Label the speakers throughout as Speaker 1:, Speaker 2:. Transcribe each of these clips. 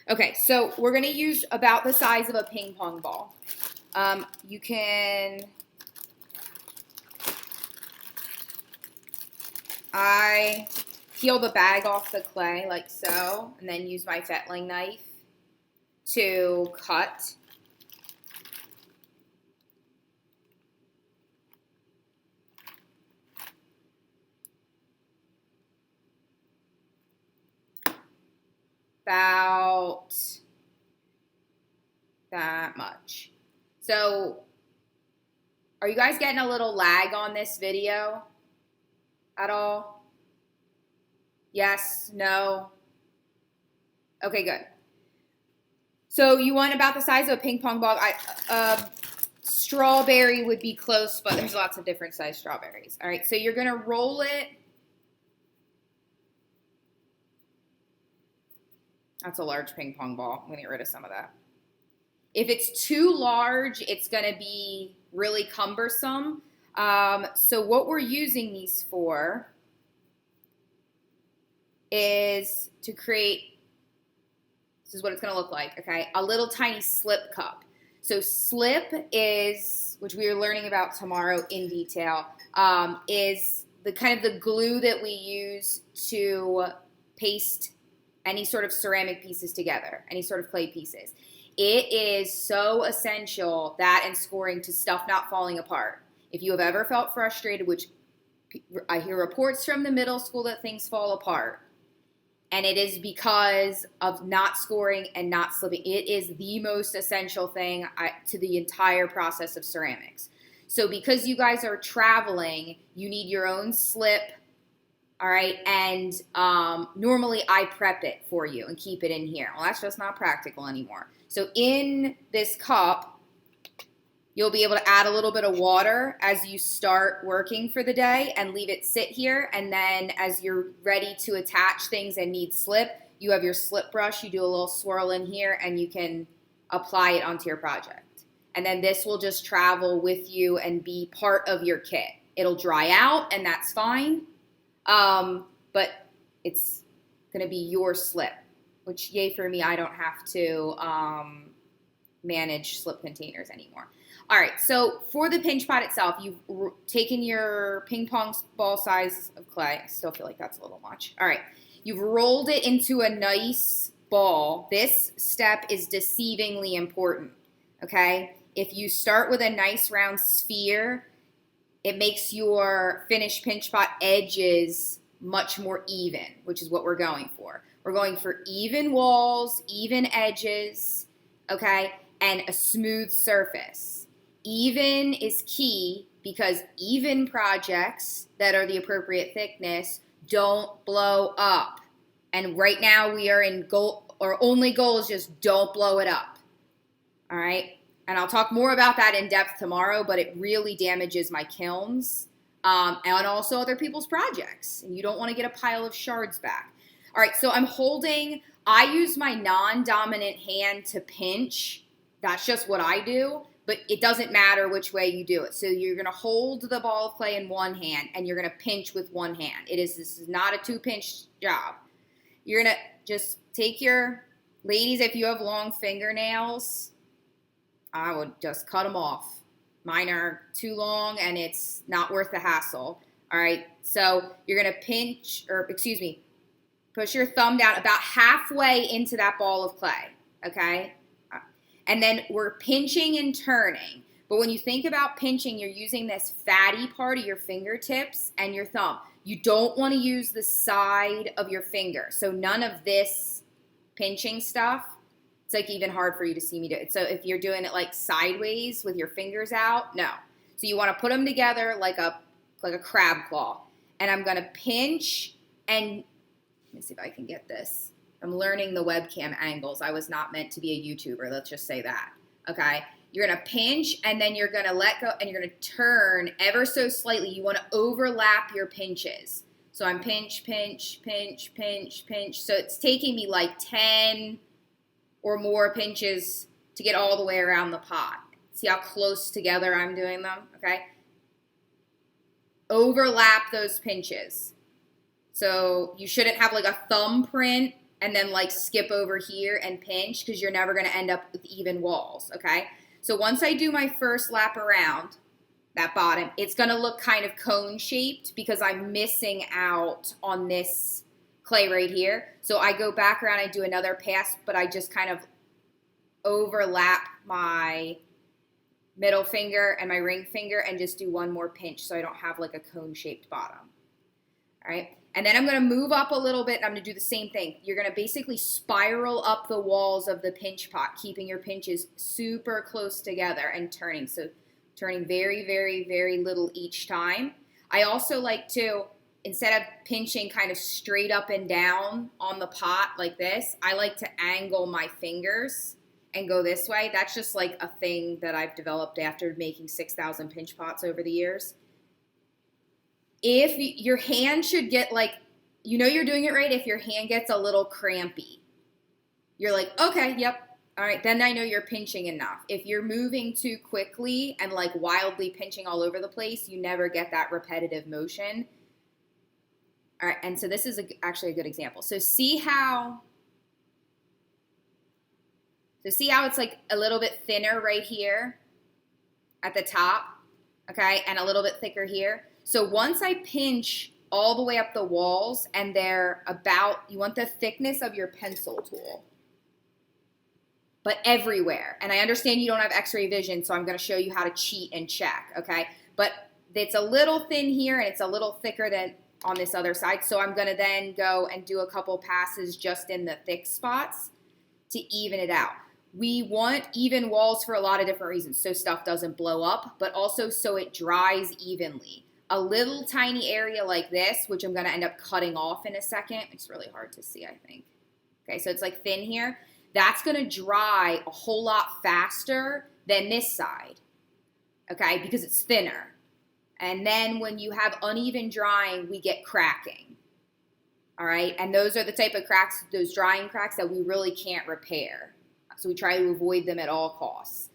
Speaker 1: Okay, so we're going to use about the size of a ping pong ball. You can, I peel the bag off the clay like so, and then use my fettling knife to cut. About that much. So, are you guys getting a little lag on this video at all? Yes? No? Okay, good. So you want about the size of a ping pong ball. Strawberry would be close, but there's lots of different size strawberries. All right, so you're going to roll it. That's a large ping pong ball. I'm going to get rid of some of that. If it's too large, it's going to be really cumbersome. So what we're using these for is to create, this is what it's going to look like, okay? A little tiny slip cup. So slip is, which we are learning about tomorrow in detail, is the kind of the glue that we use to paste any sort of ceramic pieces together, any sort of clay pieces. It is so essential, that and scoring, to stuff not falling apart. If you have ever felt frustrated, which I hear reports from the middle school that things fall apart, and it is because of not scoring and not slipping. It is the most essential thing to the entire process of ceramics. So because you guys are traveling, you need your own slip, all right? And normally I prep it for you and keep it in here. Well, that's just not practical anymore. So in this cup, you'll be able to add a little bit of water as you start working for the day and leave it sit here. And then as you're ready to attach things and need slip, you have your slip brush. You do a little swirl in here and you can apply it onto your project. And then this will just travel with you and be part of your kit. It'll dry out and that's fine. But it's going to be your slip, which yay for me, I don't have to manage slip containers anymore. All right, so for the pinch pot itself, you've taken your ping pong ball size of clay. I still feel like that's a little much. All right, you've rolled it into a nice ball. This step is deceivingly important, okay? If you start with a nice round sphere, it makes your finished pinch pot edges much more even, which is what we're going for. We're going for even walls, even edges, okay, and a smooth surface. Even is key because even projects that are the appropriate thickness don't blow up. And right now we are in goal, our only goal is just don't blow it up. All right? And I'll talk more about that in depth tomorrow, but it really damages my kilns and also other people's projects. And you don't want to get a pile of shards back. All right, so I'm holding, I use my non-dominant hand to pinch. That's just what I do, but it doesn't matter which way you do it. So you're going to hold the ball of clay in one hand and you're going to pinch with one hand. This is not a two-pinch job. You're going to just take your, ladies, if you have long fingernails, I would just cut them off. Mine are too long and it's not worth the hassle. All right, so you're going to pinch, or excuse me, push your thumb down about halfway into that ball of clay, okay? And then we're pinching and turning. But when you think about pinching, you're using this fatty part of your fingertips and your thumb. You don't want to use the side of your finger. So none of this pinching stuff. It's like even hard for you to see me do it. So if you're doing it like sideways with your fingers out, no. So you want to put them together like a crab claw. And I'm going to pinch and let me see if I can get this. I'm learning the webcam angles. I was not meant to be a YouTuber. Let's just say that. Okay? You're going to pinch, and then you're going to let go, and you're going to turn ever so slightly. You want to overlap your pinches. So I'm pinch, pinch, pinch, pinch, pinch. So it's taking me like 10 or more pinches to get all the way around the pot. See how close together I'm doing them? Okay? Overlap those pinches. So you shouldn't have like a thumbprint and then like skip over here and pinch, because you're never going to end up with even walls, okay? So once I do my first lap around that bottom, it's going to look kind of cone shaped because I'm missing out on this clay right here. So I go back around, I do another pass, but I just kind of overlap my middle finger and my ring finger and just do one more pinch so I don't have like a cone shaped bottom. All right. And then I'm going to move up a little bit and I'm going to do the same thing. You're going to basically spiral up the walls of the pinch pot, keeping your pinches super close together and turning. So turning very, very, very little each time. I also like to, instead of pinching kind of straight up and down on the pot like this, I like to angle my fingers and go this way. That's just like a thing that I've developed after making 6,000 pinch pots over the years. If your hand should get like, you know you're doing it right if your hand gets a little crampy. You're like, okay, yep, all right, then I know you're pinching enough. If you're moving too quickly and like wildly pinching all over the place, you never get that repetitive motion. All right, and so this is actually a good example. So see how it's like a little bit thinner right here at the top, okay, and a little bit thicker here. So once I pinch all the way up the walls and they're about, you want the thickness of your pencil tool, but everywhere. And I understand you don't have x-ray vision, so I'm going to show you how to cheat and check, okay? But it's a little thin here and it's a little thicker than on this other side. So I'm going to then go and do a couple passes just in the thick spots to even it out. We want even walls for a lot of different reasons. So stuff doesn't blow up, but also so it dries evenly. A little tiny area like this, which I'm going to end up cutting off in a second. It's really hard to see, I think. Okay, so it's like thin here. That's going to dry a whole lot faster than this side, okay, because it's thinner. And then when you have uneven drying, we get cracking, all right? And those are the type of cracks, those drying cracks that we really can't repair. So we try to avoid them at all costs.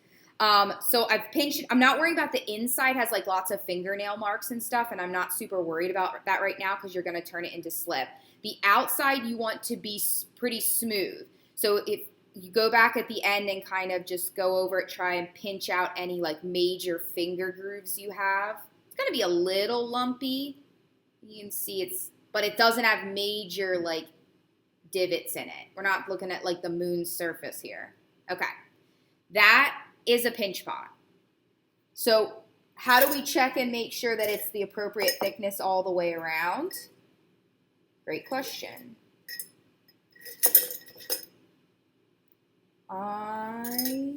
Speaker 1: So I've pinched, I'm not worrying about the inside, has like lots of fingernail marks and stuff, and I'm not super worried about that right now because you're going to turn it into slip. The outside you want to be pretty smooth. So if you go back at the end and kind of just go over it, try and pinch out any like major finger grooves you have. It's going to be a little lumpy. You can see but it doesn't have major like divots in it. We're not looking at like the moon's surface here. Okay. That is a pinch pot. So how do we check and make sure that it's the appropriate thickness all the way around? Great question. I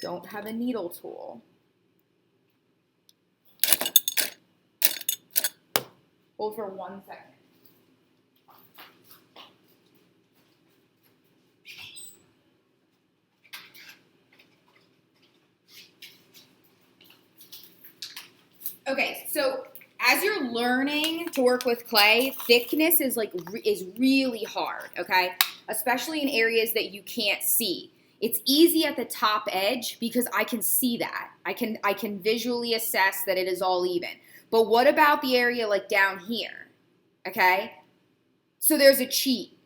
Speaker 1: don't have a needle tool. Hold for 1 second. Okay, so as you're learning to work with clay, thickness is really hard, okay? Especially in areas that you can't see. It's easy at the top edge because I can see that. I can visually assess that it is all even. But what about the area like down here, okay? So there's a cheat,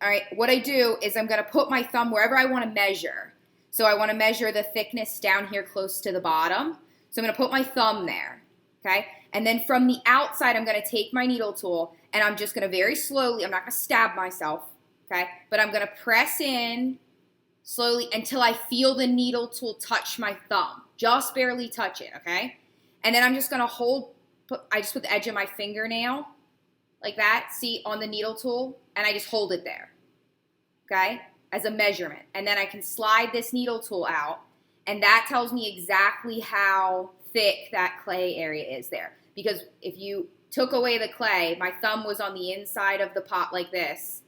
Speaker 1: all right? What I do is I'm gonna put my thumb wherever I wanna measure. So I wanna measure the thickness down here close to the bottom. So I'm gonna put my thumb there. Okay, and then from the outside, I'm going to take my needle tool, and I'm just going to very slowly, I'm not going to stab myself, okay, but I'm going to press in slowly until I feel the needle tool touch my thumb. Just barely touch it, okay? And then I'm just going to I just put the edge of my fingernail like that, see, on the needle tool, and I just hold it there, okay, as a measurement. And then I can slide this needle tool out, and that tells me exactly how thick that clay area is there. Because if you took away the clay, my thumb was on the inside of the pot like this,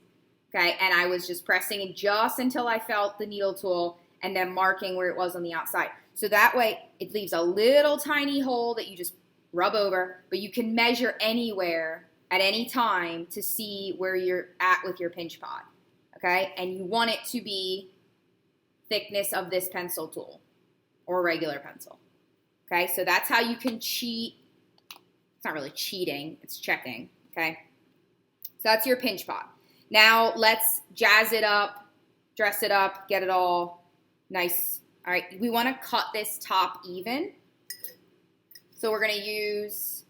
Speaker 1: okay, and I was just pressing it just until I felt the needle tool and then marking where it was on the outside. So that way it leaves a little tiny hole that you just rub over, but you can measure anywhere at any time to see where you're at with your pinch pot, okay? And you want it to be thickness of this pencil tool or a regular pencil. Okay, so that's how you can cheat. It's not really cheating, it's checking, okay? So that's your pinch pot. Now let's jazz it up, dress it up, get it all nice. All right, we want to cut this top even. So we're going to use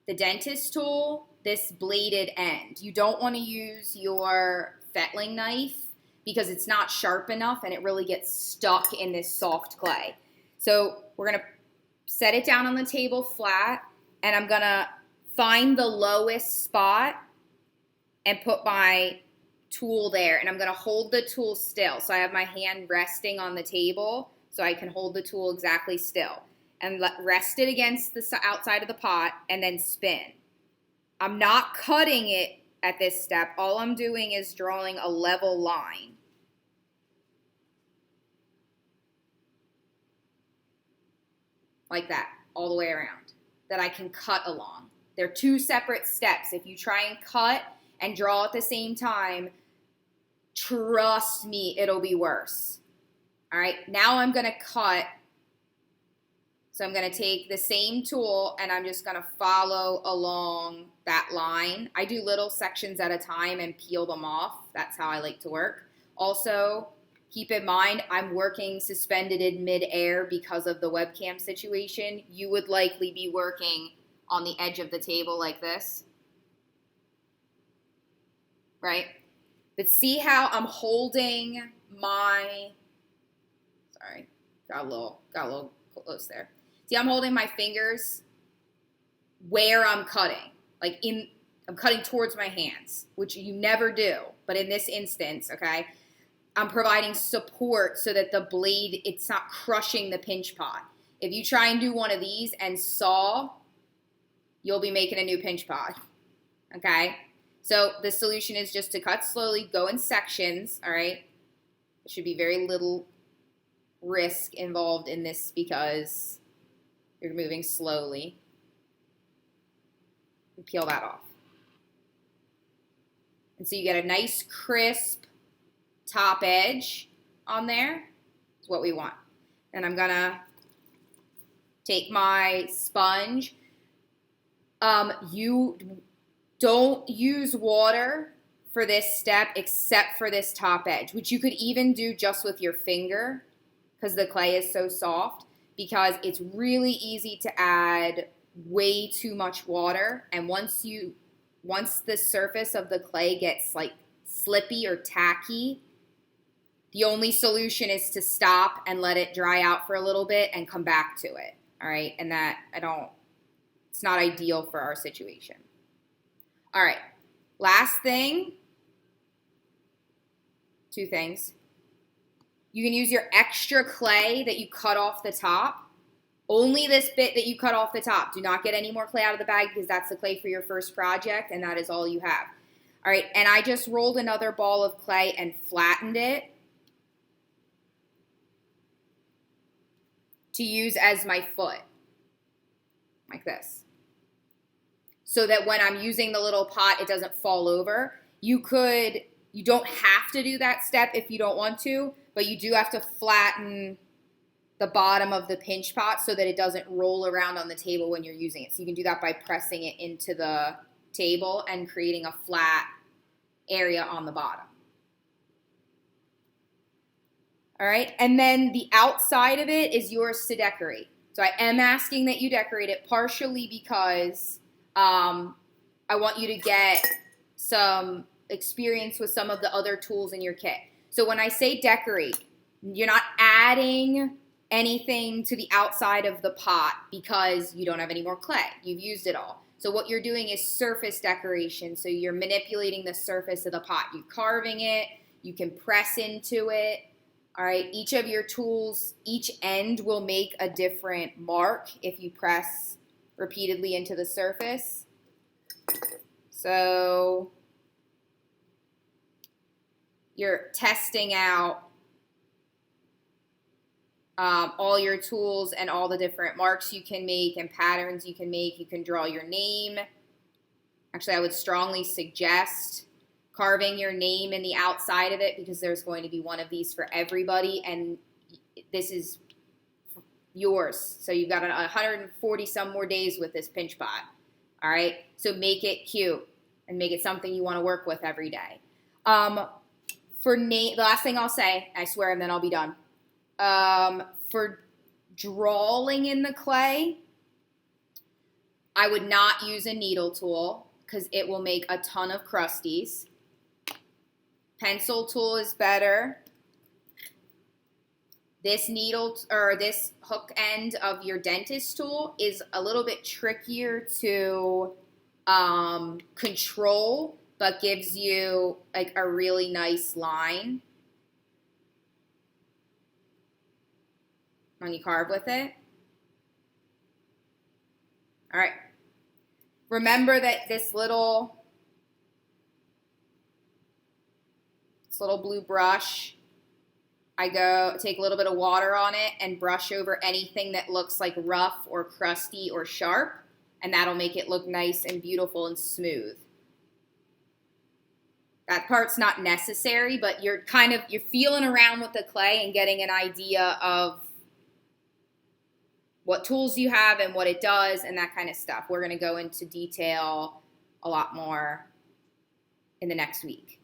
Speaker 1: the dentist tool, this bladed end. You don't want to use your fettling knife because it's not sharp enough and it really gets stuck in this soft clay. So we're going to set it down on the table flat, and I'm going to find the lowest spot and put my tool there, and I'm going to hold the tool still. So I have my hand resting on the table so I can hold the tool exactly still. And rest it against the outside of the pot and then spin. I'm not cutting it at this step. All I'm doing is drawing a level line. Like that, all the way around, that I can cut along. They're two separate steps. If you try and cut and draw at the same time, trust me, it'll be worse. All right, now I'm going to cut. So I'm going to take the same tool and I'm just going to follow along that line. I do little sections at a time and peel them off. That's how I like to work. Also, keep in mind, I'm working suspended in midair because of the webcam situation. You would likely be working on the edge of the table like this. Right? But see how I'm holding my, sorry, got a little close there. See, I'm holding my fingers where I'm cutting. I'm cutting towards my hands, which you never do. But in this instance, okay, I'm providing support so that the blade, it's not crushing the pinch pot. If you try and do one of these and saw, you'll be making a new pinch pot, okay? So the solution is just to cut slowly, go in sections, all right? There should be very little risk involved in this because you're moving slowly. And peel that off. And so you get a nice crisp top edge on there. Is what we want. And I'm gonna take my sponge. You don't use water for this step except for this top edge, which you could even do just with your finger because the clay is so soft, because it's really easy to add way too much water. And once the surface of the clay gets like slippy or tacky, the only solution is to stop and let it dry out for a little bit and come back to it. All right. And it's not ideal for our situation. All right. Last thing, two things. You can use your extra clay that you cut off the top. Only this bit that you cut off the top. Do not get any more clay out of the bag because that's the clay for your first project and that is all you have. All right, and I just rolled another ball of clay and flattened it to use as my foot, like this. So that when I'm using the little pot, it doesn't fall over. You don't have to do that step if you don't want to, but you do have to flatten the bottom of the pinch pot so that it doesn't roll around on the table when you're using it. So you can do that by pressing it into the table and creating a flat area on the bottom. All right, and then the outside of it is yours to decorate. So I am asking that you decorate it partially because I want you to get some experience with some of the other tools in your kit. So when I say decorate, you're not adding anything to the outside of the pot because you don't have any more clay. You've used it all. So what you're doing is surface decoration. So you're manipulating the surface of the pot. You're carving it. You can press into it. All right. Each of your tools, each end will make a different mark if you press repeatedly into the surface. So you're testing out all your tools and all the different marks you can make and patterns you can make. You can draw your name. Actually, I would strongly suggest carving your name in the outside of it because there's going to be one of these for everybody, and this is yours. So you've got 140 some more days with this pinch pot. All right, so make it cute. and make it something you want to work with every day. The last thing I'll say, I swear, and then I'll be done. For drawing in the clay, I would not use a needle tool because it will make a ton of crusties. Pencil tool is better. This needle or this hook end of your dentist tool is a little bit trickier to control, but gives you like a really nice line when you carve with it. All right. Remember that this little blue brush, I go take a little bit of water on it and brush over anything that looks like rough or crusty or sharp, and that'll make it look nice and beautiful and smooth. That part's not necessary, but you're feeling around with the clay and getting an idea of what tools you have and what it does and that kind of stuff. We're going to go into detail a lot more in the next week.